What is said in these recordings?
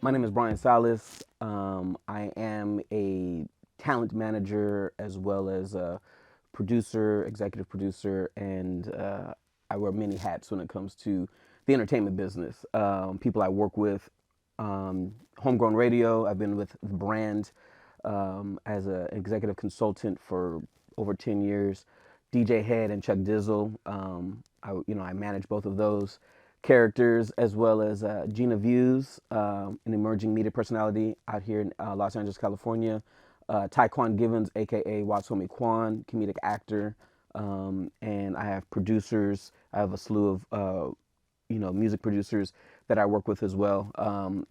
My name is Bryan Sallis. I am a talent manager as well as a producer, executive producer, and I wear many hats when it comes to the entertainment business. People I work with, Homegrown Radio. I've been with the brand as an executive consultant for over 10 years. DJ Head and Chuck Dizzle. I manage both of those characters as well as Gina Views, an emerging media personality out here in Los Angeles, California. Taekwon Givens, aka Watts Homie Quan, comedic actor, and I have producers. I have a slew of music producers that I work with as well,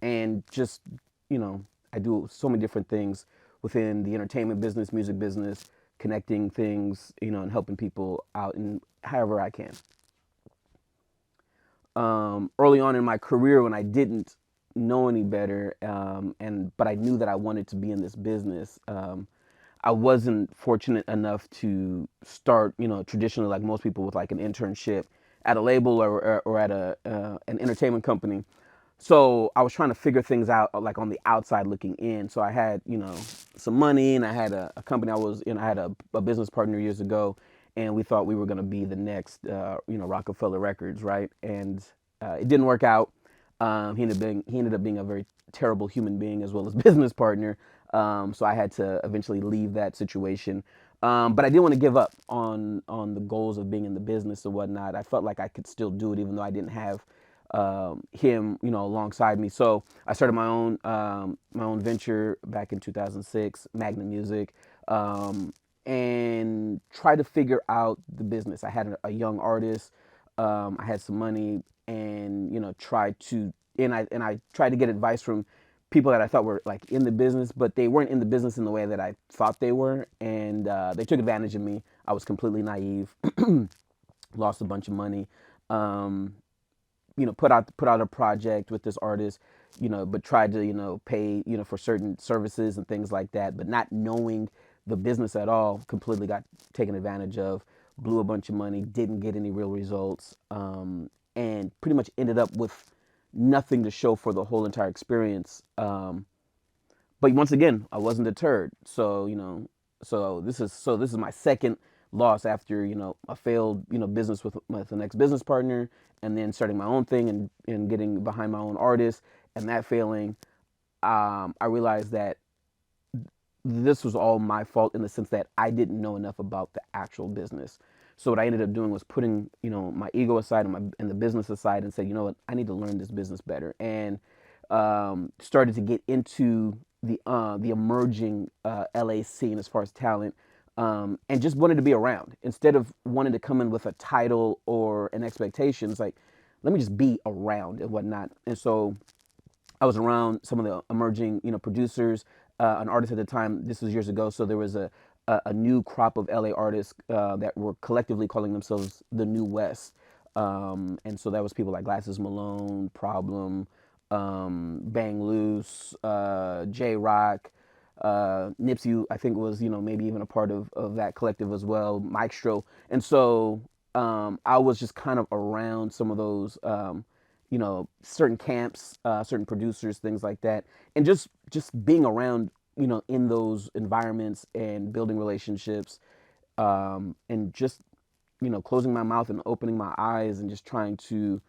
and just you know I do so many different things within the entertainment business, music business, connecting things, and helping people out in however I can. Early on in my career, when I didn't know any better, but I knew that I wanted to be in this business. I wasn't fortunate enough to start, traditionally like most people with like an internship at a label or at an entertainment company. So I was trying to figure things out like on the outside looking in. So I had, some money and I had a company I had a business partner years ago and we thought we were going to be the next, Rockefeller Records, right? And it didn't work out. He ended up being a very terrible human being as well as business partner. So I had to eventually leave that situation. But I didn't want to give up on the goals of being in the business and whatnot. I felt like I could still do it even though I didn't have him, alongside me. So I started my own venture back in 2006, Magna Music, and tried to figure out the business. I had a young artist. I had some money, and tried to tried to get advice from people that I thought were like in the business, but they weren't in the business in the way that I thought they were, and they took advantage of me. I was completely naive, lost a bunch of money. Um, put out a project with this artist, but tried to pay for certain services and things like that, but not knowing the business at all, completely got taken advantage of, blew a bunch of money, didn't get any real results, and pretty much ended up with nothing to show for the whole entire experience. But once again, I wasn't deterred. So this is my second loss after a failed business with an ex business partner, and then starting my own thing and getting behind my own artist, and that failing. I realized that this was all my fault in the sense that I didn't know enough about the actual business. So what I ended up doing was putting, my ego aside and the business aside, and said, you know what, I need to learn this business better, and started to get into the emerging LA scene as far as talent, and just wanted to be around instead of wanting to come in with a title or an expectation. It's like, let me just be around and whatnot. And so I was around some of the emerging, producers, an artist at the time. This was years ago, so there was a new crop of LA artists that were collectively calling themselves the New West, and so that was people like Glasses Malone, Problem, Bang Loose, J Rock, Nipsey. I think was maybe even a part of that collective as well. Mike Stro, and so I was just kind of around some of those. Certain camps, certain producers, things like that, and just being around, in those environments and building relationships, and just closing my mouth and opening my eyes and just trying to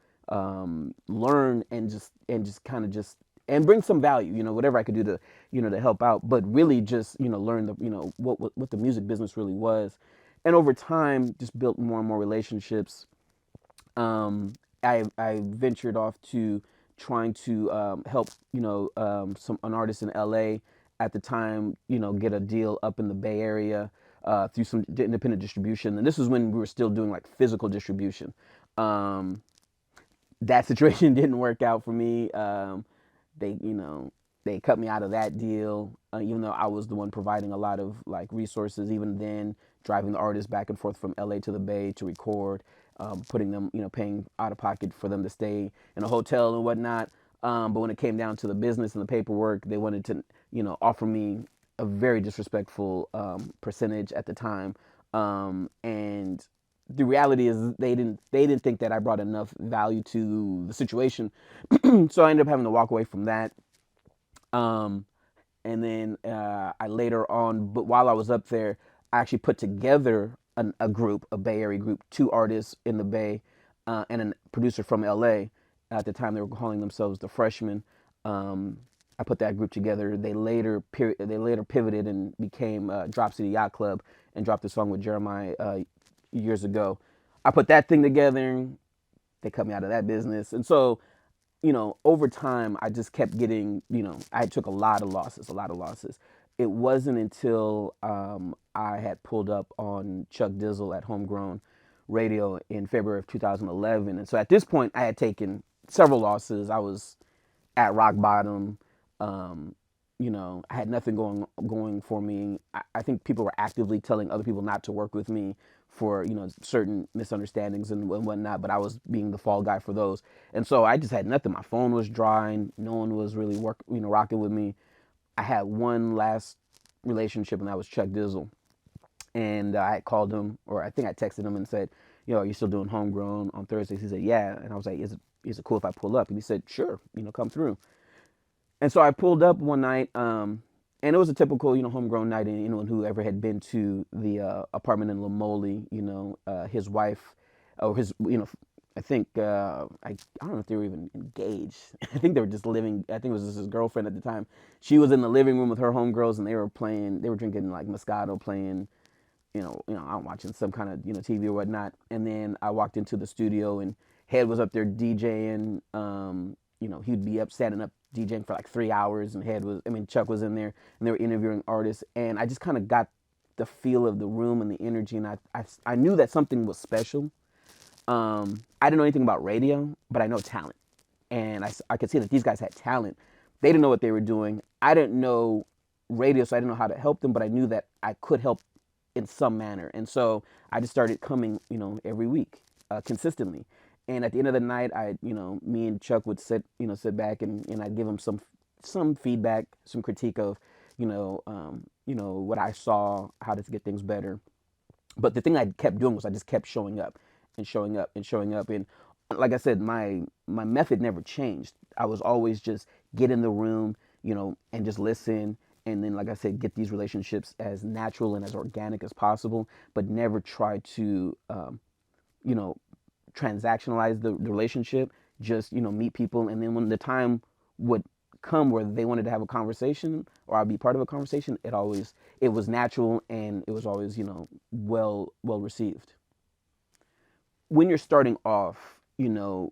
learn and just kind of just and bring some value, whatever I could do to to help out, but really just learn the what the music business really was, and over time just built more and more relationships. I ventured off to trying to help an artist in LA at the time, get a deal up in the Bay Area through some independent distribution, and this was when we were still doing like physical distribution. Um, that situation didn't work out for me. They cut me out of that deal, even though I was the one providing a lot of like resources. Even then, driving the artists back and forth from LA to the Bay to record, putting them, paying out of pocket for them to stay in a hotel and whatnot. But when it came down to the business and the paperwork, they wanted to, offer me a very disrespectful percentage at the time, and the reality is they didn't think that I brought enough value to the situation, so I ended up having to walk away from that. Um, and then I later on, but while I was up there, I actually put together a group, a Bay Area group, two artists in the Bay, and a producer from LA. At the time, they were calling themselves the Freshmen. I put that group together. They later pivoted and became Drop City Yacht Club and dropped a song with Jeremiah years ago. I put that thing together. They cut me out of that business, and so over time, I just kept getting, I took a lot of losses, a lot of losses. It wasn't until I had pulled up on Chuck Dizzle at Homegrown Radio in February of 2011. And so at this point, I had taken several losses. I was at rock bottom. Um, I had nothing going for me. I think people were actively telling other people not to work with me for certain misunderstandings and whatnot. But I was being the fall guy for those, and so I just had nothing. My phone was drying. No one was really rocking with me. I had one last relationship, and that was Chuck Dizzle. And I had called him, or I think I texted him and said, "Are you still doing Homegrown on Thursdays?" He said, "Yeah." And I was like, "Is it cool if I pull up?" And he said, "Sure, come through." And so I pulled up one night, and it was a typical, homegrown night. And anyone who ever had been to the apartment in Lamoli, his wife, or his, I think I don't know if they were even engaged. I think they were just living. I think it was just his girlfriend at the time. She was in the living room with her homegirls, and they were playing. They were drinking like Moscato, playing. I'm watching some kind of TV or whatnot. And then I walked into the studio, and Head was up there DJing. He'd be up standing up DJing for like 3 hours, and Chuck was in there, and they were interviewing artists, and I just kind of got the feel of the room and the energy, and I knew that something was special. I didn't know anything about radio, but I know talent, and I could see that these guys had talent. They didn't know what they were doing. I didn't know radio, so I didn't know how to help them, but I knew that I could help in some manner, and so I just started coming, every week, consistently. And at the end of the night, me and Chuck would sit back, and I'd give him some feedback, some critique of, what I saw, how to get things better. But the thing I kept doing was I just kept showing up and showing up and showing up. And like I said, my method never changed. I was always just get in the room, and just listen. And then, like I said, get these relationships as natural and as organic as possible, but never try to, you know, transactionalize the relationship. Just meet people, and then when the time would come where they wanted to have a conversation or I'd be part of a conversation, it was natural, and it was always well received. When you're starting off, you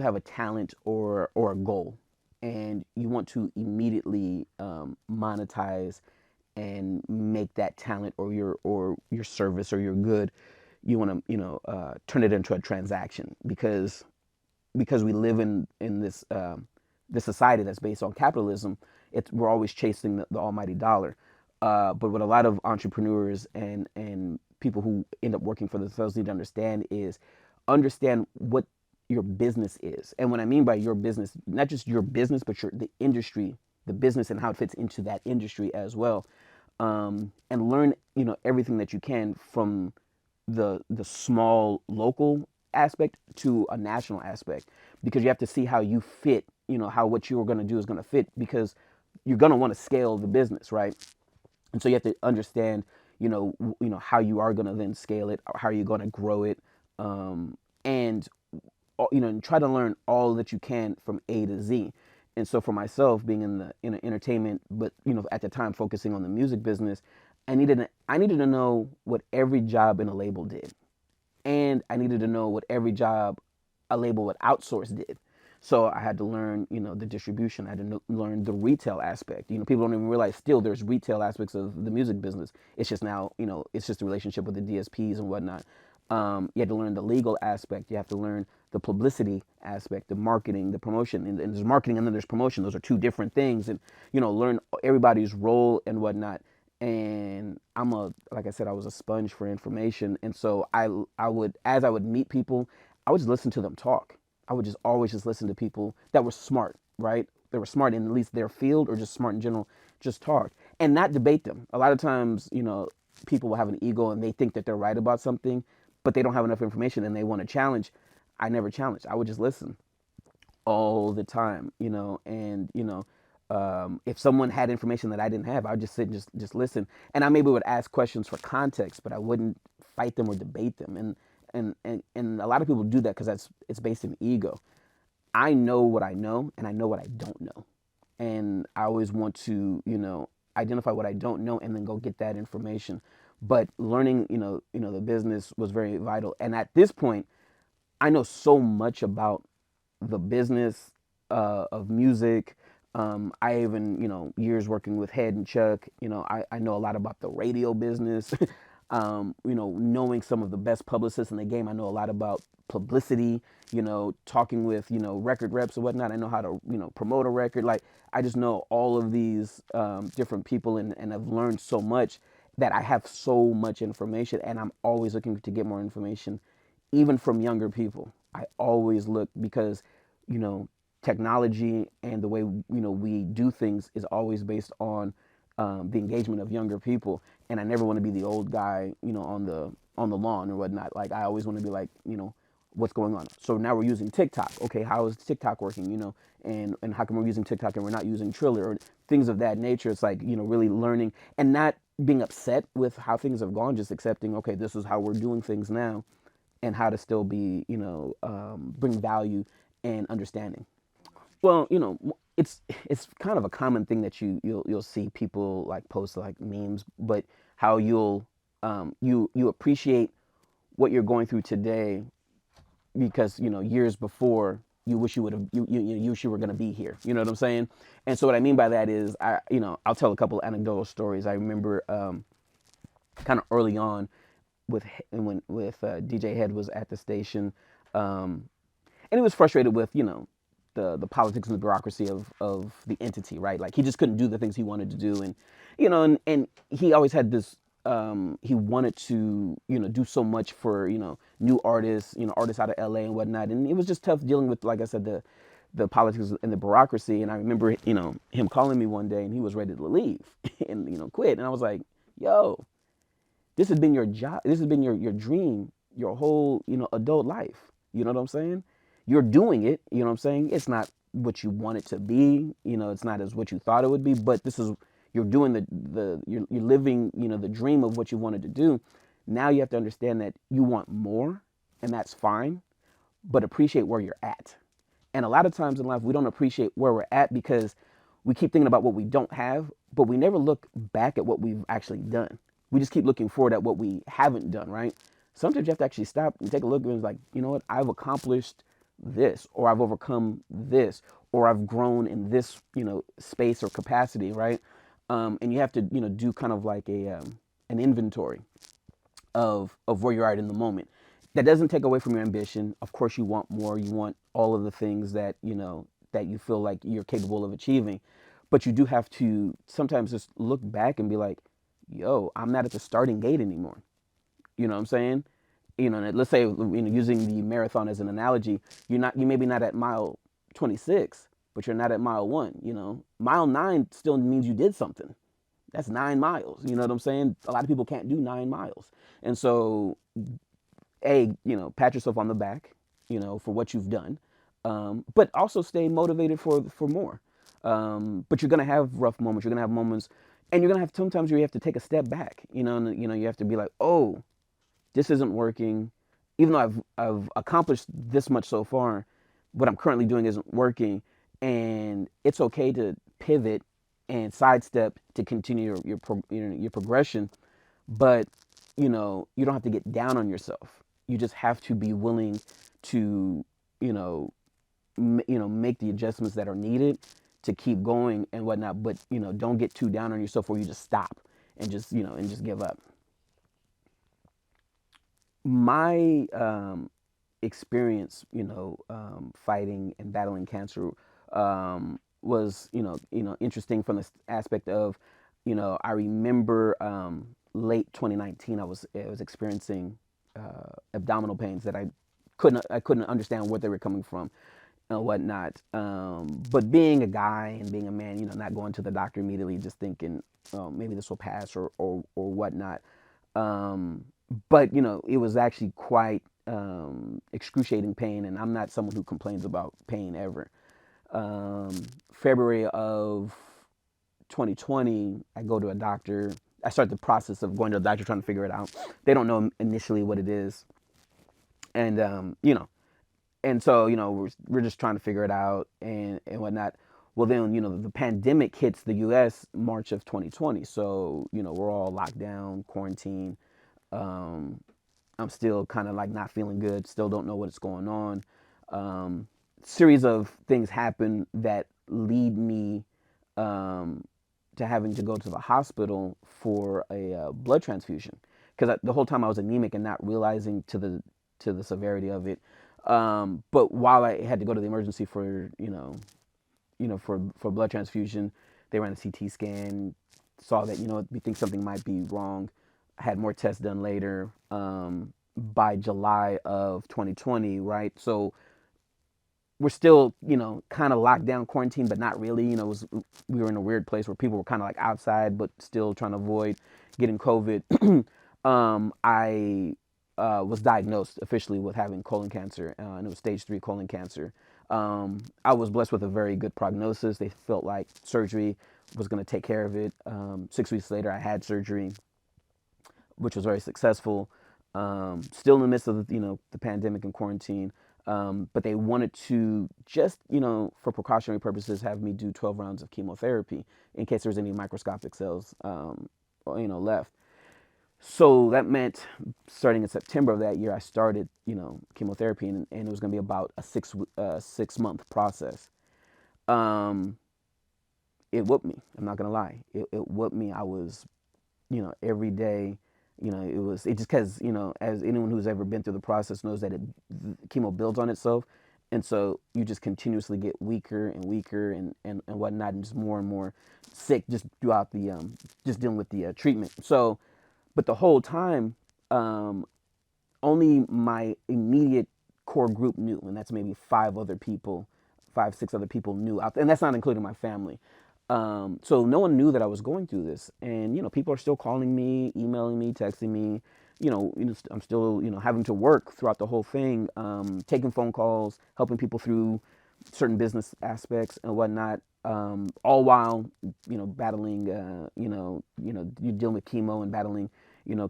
have a talent or a goal, and you want to immediately monetize and make that talent or your service or your good. You want to turn it into a transaction, because we live in this society that's based on capitalism. We're always chasing the almighty dollar. But what a lot of entrepreneurs and people who end up working for themselves need to understand what your business is. And what I mean by your business, not just your business, but the industry, the business, and how it fits into that industry as well. And learn everything that you can, from the small local aspect to a national aspect, because you have to see how you fit, how what you're going to do is going to fit, because you're going to want to scale the business, right? And so you have to understand, how you are going to then scale it, how are you going to grow it, and and try to learn all that you can from A to Z. And so for myself, being in the entertainment, but at the time focusing on the music business, I needed to know what every job in a label did, and I needed to know what every job a label would outsource did. So I had to learn, the distribution. I had to learn the retail aspect. People don't even realize still there's retail aspects of the music business. It's just now, it's just the relationship with the DSPs and whatnot. You have to learn the legal aspect. You have to learn the publicity aspect, the marketing, the promotion. And there's marketing and then there's promotion. Those are two different things. And, learn everybody's role and whatnot. And like I said, I was a sponge for information. And so as I would meet people, I would just listen to them talk. I would just always just listen to people that were smart, right? They were smart in at least their field, or just smart in general, just talk and not debate them. A lot of times, people will have an ego and they think that they're right about something, but they don't have enough information and they want to challenge. I never challenged. I would just listen all the time, and if someone had information that I didn't have, I would just sit and just listen. And I maybe would ask questions for context, but I wouldn't fight them or debate them. And a lot of people do that because it's based in ego. I know what I know, and I know what I don't know, and I always want to, identify what I don't know and then go get that information. But learning, the business was very vital. And at this point, I know so much about the business of music. I even, years working with Head and Chuck, I know a lot about the radio business. Knowing some of the best publicists in the game, I know a lot about publicity, talking with, record reps or whatnot. I know how to, promote a record. Like, I just know all of these different people, and I've learned so much that I have so much information, and I'm always looking to get more information, even from younger people. I always look because, you know, technology and the way, we do things is always based on the engagement of younger people. And I never want to be the old guy, on the lawn or whatnot. Like, I always want to be like, what's going on. So now we're using TikTok. Okay, how is TikTok working? And how come we're using TikTok and we're not using Triller or things of that nature? It's like, really learning and not being upset with how things have gone, just accepting, okay, this is how we're doing things now, and how to still be, bring value and understanding. Well, it's kind of a common thing that you'll see people like post like memes, but how you appreciate what you're going through today because years before you wish you would have you wish you were going to be here. You know what I'm saying? And so what I mean by that is I'll tell a couple of anecdotal stories. I remember kind of early on with with DJ Head was at the station, and he was frustrated with the politics and the bureaucracy of the entity, right? Like, he just couldn't do the things he wanted to do, and and he always had this. He wanted to do so much for new artists, artists out of LA and whatnot, and it was just tough dealing with, like I said, the politics and the bureaucracy. And I remember him calling me one day, and he was ready to leave and quit, and I was like, yo, this has been your job. This has been your dream, your whole, adult life. You know what I'm saying? You're doing it. You know what I'm saying? It's not what you want it to be. It's not as what you thought it would be. But this is you're doing you're living. The dream of what you wanted to do. Now you have to understand that you want more, and that's fine. But appreciate where you're at. And a lot of times in life, we don't appreciate where we're at because we keep thinking about what we don't have, but we never look back at what we've actually done. We just keep looking forward at what we haven't done, right? Sometimes you have to actually stop and take a look and be like, you know what, I've accomplished this, or I've overcome this, or I've grown in this, space or capacity, right? And you have to, do kind of like an inventory of where you're at in the moment. That doesn't take away from your ambition. Of course, you want more. You want all of the things that that you feel like you're capable of achieving, but you do have to sometimes just look back and be like, "Yo, I'm not at the starting gate anymore." You know what I'm saying? Let's say using the marathon as an analogy, you maybe not at mile 26, but you're not at mile 1. Mile 9 still means you did something. That's 9 miles. You know what I'm saying? A lot of people can't do 9 miles, and so pat yourself on the back, for what you've done, but also stay motivated for more. But you're gonna have rough moments. You're gonna have moments, and you're gonna have sometimes where you have to take a step back. And you have to be like, oh, this isn't working. Even though I've accomplished this much so far, what I'm currently doing isn't working, and it's okay to pivot and sidestep to continue your progression. But you don't have to get down on yourself. You just have to be willing to make the adjustments that are needed to keep going and whatnot. But don't get too down on yourself where you just stop and just give up. My experience, fighting and battling cancer, was interesting from the aspect of, I remember late 2019, I was experiencing abdominal pains that I couldn't understand where they were coming from and whatnot. But being a guy and being a man, not going to the doctor immediately, just thinking, oh, maybe this will pass or whatnot. But it was actually quite excruciating pain, and I'm not someone who complains about pain ever. Um, February of 2020, I go to a doctor. I start the process of going to a doctor trying to figure it out. They don't know initially what it is, and and so we're just trying to figure it out and whatnot. Well, then the pandemic hits the U.S. March of 2020, so we're all locked down, quarantine. Um, I'm still kind of like not feeling good. Still don't know what's going on. Um, Series of things happen that lead me um, to having to go to the hospital for a blood transfusion because the whole time I was anemic and not realizing to the severity of it. But while I had to go to the emergency for for blood transfusion, they ran a CT scan, saw that we think something might be wrong. I had more tests done later. By July of 2020, right? So we're still, kind of locked down, quarantine, but not really. We were in a weird place where people were kind of like outside, but still trying to avoid getting COVID. I was diagnosed officially with having colon cancer, and it was stage 3 colon cancer. I was blessed with a very good prognosis. They felt like surgery was going to take care of it. 6 weeks later, I had surgery, which was very successful. Still in the midst of the pandemic and quarantine, but they wanted to just for precautionary purposes have me do 12 rounds of chemotherapy in case there was any microscopic cells left. So that meant starting in September of that year, I started chemotherapy, and it was going to be about a 6 month process. Um, it whooped me. I'm not gonna lie. It whooped me. I was every day, it just because, as anyone who's ever been through the process knows that chemo builds on itself. And so you just continuously get weaker and weaker and whatnot, and just more and more sick just throughout the, just dealing with the treatment. So, but the whole time, um, only my immediate core group knew, and that's maybe 5, 6 other people knew, and that's not including my family. So no one knew that I was going through this, and people are still calling me, emailing me, texting me. I'm still having to work throughout the whole thing, taking phone calls, helping people through certain business aspects and whatnot. All while battling, you're dealing with chemo and battling,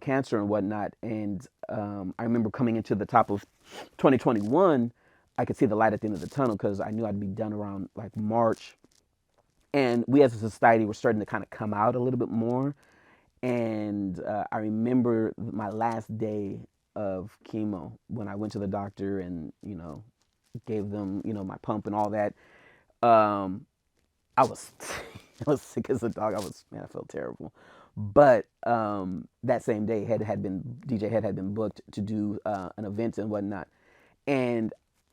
cancer and whatnot. And I remember coming into the top of 2021, I could see the light at the end of the tunnel because I knew I'd be done around like March, and we as a society were starting to kind of come out a little bit more. And I remember my last day of chemo when I went to the doctor and gave them my pump and all that. um, I was I was sick as a dog. I felt terrible. But that same day, had been DJ had been booked to do an event and whatnot, and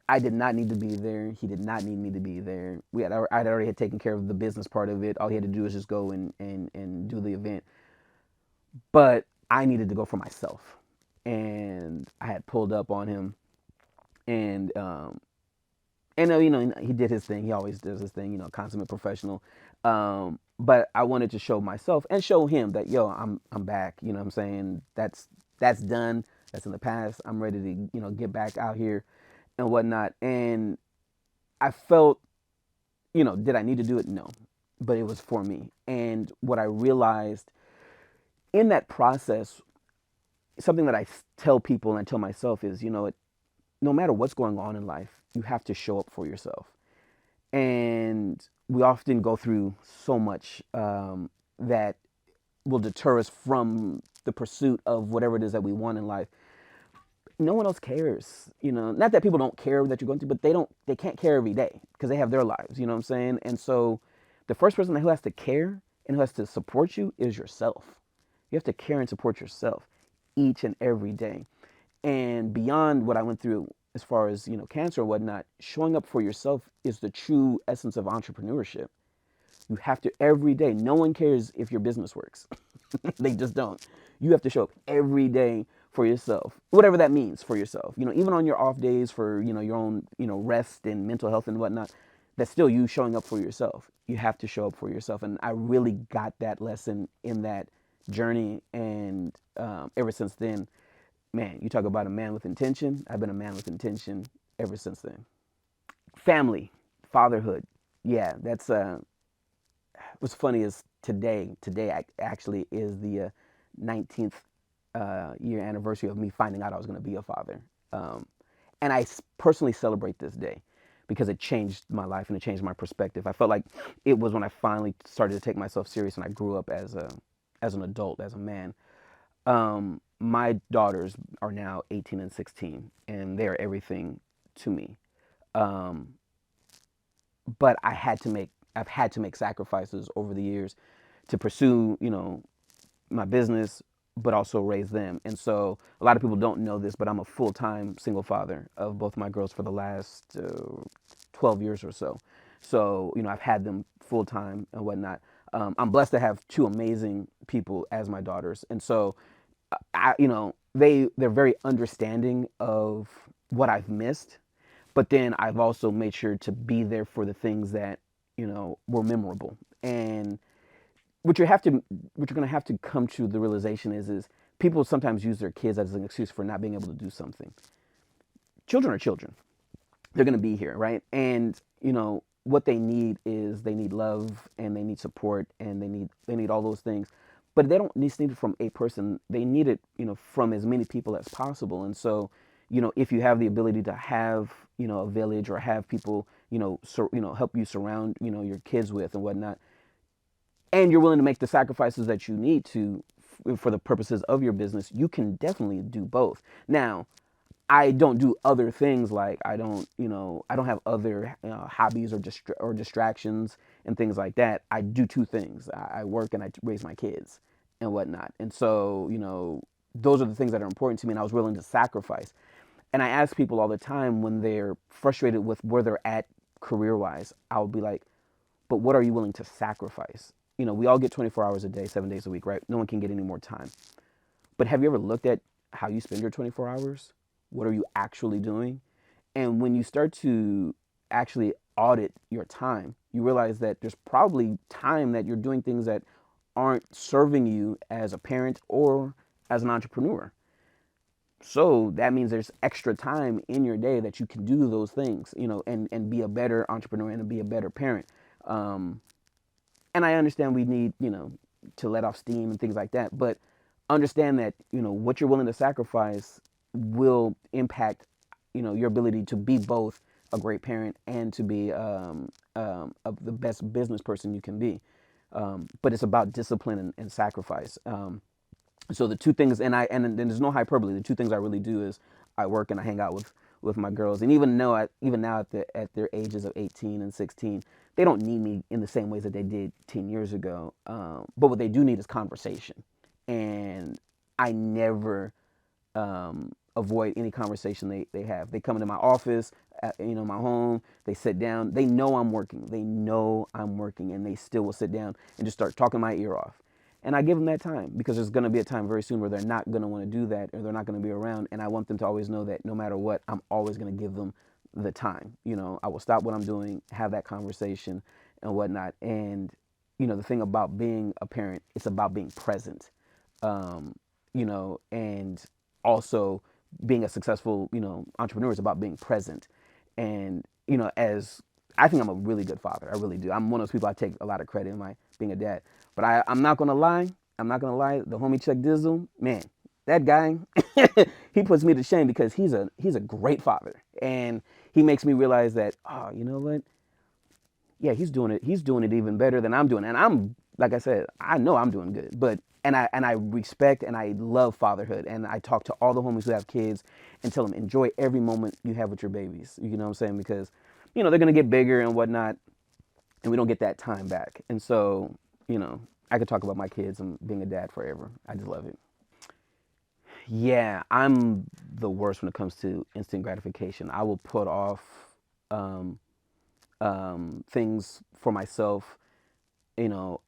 I did not need to be there. He did not need me to be there. I'd already had taken care of the business part of it. All he had to do was just go and do the event. But I needed to go for myself, and I had pulled up on him, and he did his thing. He always does his thing. Consummate professional. But I wanted to show myself and show him that I'm back. What I'm saying, that's done. That's in the past. I'm ready to get back out here and whatnot. And I felt, did I need to do it? No, but it was for me. And what I realized in that process, something that I tell people and I tell myself is, no matter what's going on in life, you have to show up for yourself. And we often go through so much that will deter us from the pursuit of whatever it is that we want in life. No one else cares, not that people don't care that you're going through, but they can't care every day because they have their lives, what I'm saying? And so the first person who has to care and who has to support you is yourself. You have to care and support yourself each and every day. And beyond what I went through as far as cancer or whatnot, showing up for yourself is the true essence of entrepreneurship. You have to every day. No one cares if your business works. They just don't. You have to show up every day for yourself, whatever that means for yourself. Even on your off days for your own rest and mental health and whatnot, that's still you showing up for yourself. You have to show up for yourself, and I really got that lesson in that journey. And ever since then, man, you talk about a man with intention. I've been a man with intention ever since then. Family, fatherhood, Yeah, that's what's funny is today actually is the 19th year anniversary of me finding out I was going to be a father. Um, and I personally celebrate this day because it changed my life and it changed my perspective. I felt like it was when I finally started to take myself serious and I grew up as an adult, as a man. My daughters are now 18 and 16, and they are everything to me. Um, but I've had to make sacrifices over the years to pursue, my business, but also raise them. And so a lot of people don't know this, but I'm a full-time single father of both my girls for the last 12 years or so. So, I've had them full-time and whatnot. I'm blessed to have two amazing people as my daughters. And so, they're very understanding of what I've missed, but then I've also made sure to be there for the things that, were memorable. And what you have to what you're going to have to come to the realization is people sometimes use their kids as an excuse for not being able to do something. Children are children. They're going to be here, right? And what they need is they need love and they need support and they need all those things. But they don't need it from a person. They need it, from as many people as possible. And so, if you have the ability to have, a village or have people, help you surround, your kids with and whatnot, and you're willing to make the sacrifices that you need to for the purposes of your business, you can definitely do both. Now, I don't do other things like I don't have other hobbies or distractions and things like that. I do two things. I work and I raise my kids and whatnot. And so, those are the things that are important to me and I was willing to sacrifice. And I ask people all the time when they're frustrated with where they're at career wise, I'll be like, but what are you willing to sacrifice? We all get 24 hours a day, 7 days a week, right? No one can get any more time. But have you ever looked at how you spend your 24 hours? What are you actually doing? And when you start to actually audit your time, you realize that there's probably time that you're doing things that aren't serving you as a parent or as an entrepreneur. So that means there's extra time in your day that you can do those things, and be a better entrepreneur and be a better parent. Um, and I understand we need, to let off steam and things like that, but understand that, what you're willing to sacrifice will impact, your ability to be both a great parent and to be the best business person you can be. But it's about discipline and sacrifice. So the two things, and there's no hyperbole. The two things I really do is I work and I hang out with my girls. And even now at their ages of 18 and 16, they don't need me in the same ways that they did 10 years ago. But what they do need is conversation, and I never avoid any conversation they have. They come into my office, my home. They sit down. They know I'm working. They know I'm working, and they still will sit down and just start talking my ear off. And I give them that time because there's going to be a time very soon where they're not going to want to do that or they're not going to be around. And I want them to always know that no matter what, I'm always going to give them the time. I will stop what I'm doing, have that conversation and whatnot. And, the thing about being a parent, it's about being present, and also being a successful, entrepreneur is about being present. And, as I think I'm a really good father. I really do. I'm one of those people I take a lot of credit in my being a dad. But I'm not gonna lie. I'm not gonna lie. The homie Chuck Dizzle, man, that guy, he puts me to shame because he's a great father, and he makes me realize that, oh, you know what? Yeah, he's doing it. He's doing it even better than I'm doing. And I'm, like I said, I know I'm doing good. But and I respect and I love fatherhood. And I talk to all the homies who have kids and tell them enjoy every moment you have with your babies. You know what I'm saying? Because they're gonna get bigger and whatnot, and we don't get that time back. And so, I could talk about my kids and being a dad forever. I just love it. Yeah, I'm the worst when it comes to instant gratification. I will put off um, things for myself, you know,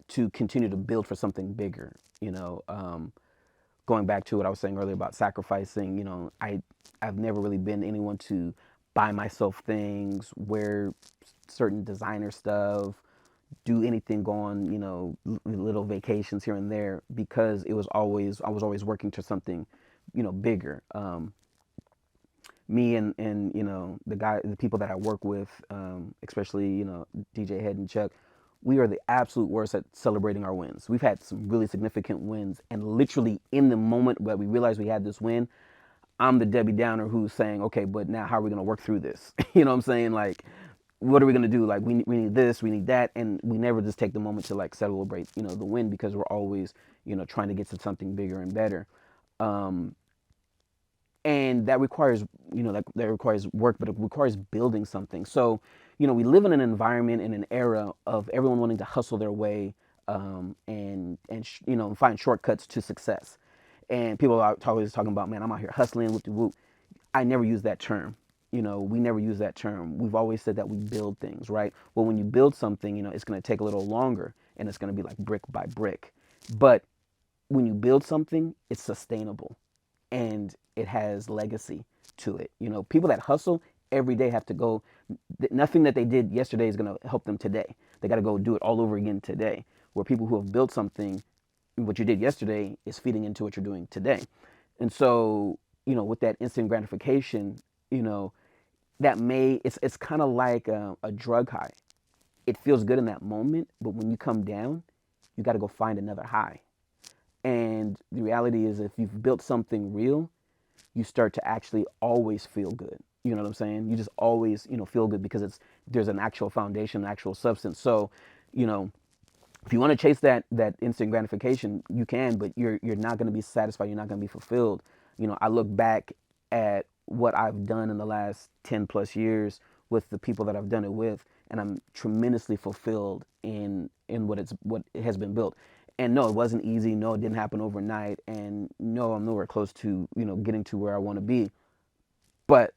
to continue to build for something bigger. Going back to what I was saying earlier about sacrificing, I've never really been anyone to buy myself things, wear certain designer stuff, do anything, go on, little vacations here and there because I was always working to something, bigger. me and the people that I work with, especially DJ Head and Chuck, we are the absolute worst at celebrating our wins. We've had some really significant wins, and literally in the moment that we realized we had this win, I'm the Debbie Downer who's saying, okay, but now how are we going to work through this? You know what I'm saying? Like, what are we going to do? Like, we need this, we need that. And we never just take the moment to like celebrate, the win, because we're always, trying to get to something bigger and better. Um, and that requires, that requires work, but it requires building something. So, we live in an environment, in an era of everyone wanting to hustle their way, and find shortcuts to success. And people are always talking about, man, I'm out here hustling, whoop de whoop. I never use that term. We never use that term. We've always said that we build things, right? Well, when you build something, it's going to take a little longer, and it's going to be like brick by brick. But when you build something, it's sustainable, and it has legacy to it. People that hustle every day have to go. Nothing that they did yesterday is going to help them today. They got to go do it all over again today. Where people who have built something, what you did yesterday is feeding into what you're doing today. And so, with that instant gratification, it's kind of like a drug high. It feels good in that moment, but when you come down, you got to go find another high. And the reality is, if you've built something real, you start to actually always feel good. You know what I'm saying? You just always, feel good because there's an actual foundation, an actual substance. So, you know, if you want to chase that instant gratification, you can, but you're not going to be satisfied. You're not going to be fulfilled. I look back at what I've done in the last 10 plus years with the people that I've done it with, and I'm tremendously fulfilled in what it has been built. And no, it wasn't easy. No, it didn't happen overnight. And no, I'm nowhere close to getting to where I want to be. But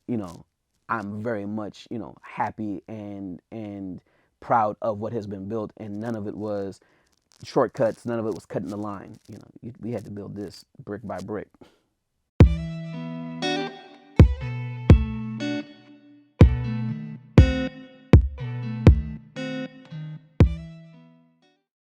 I'm very much happy and proud of what has been built, and none of it was shortcuts. None of it was cutting the line. We had to build this brick by brick.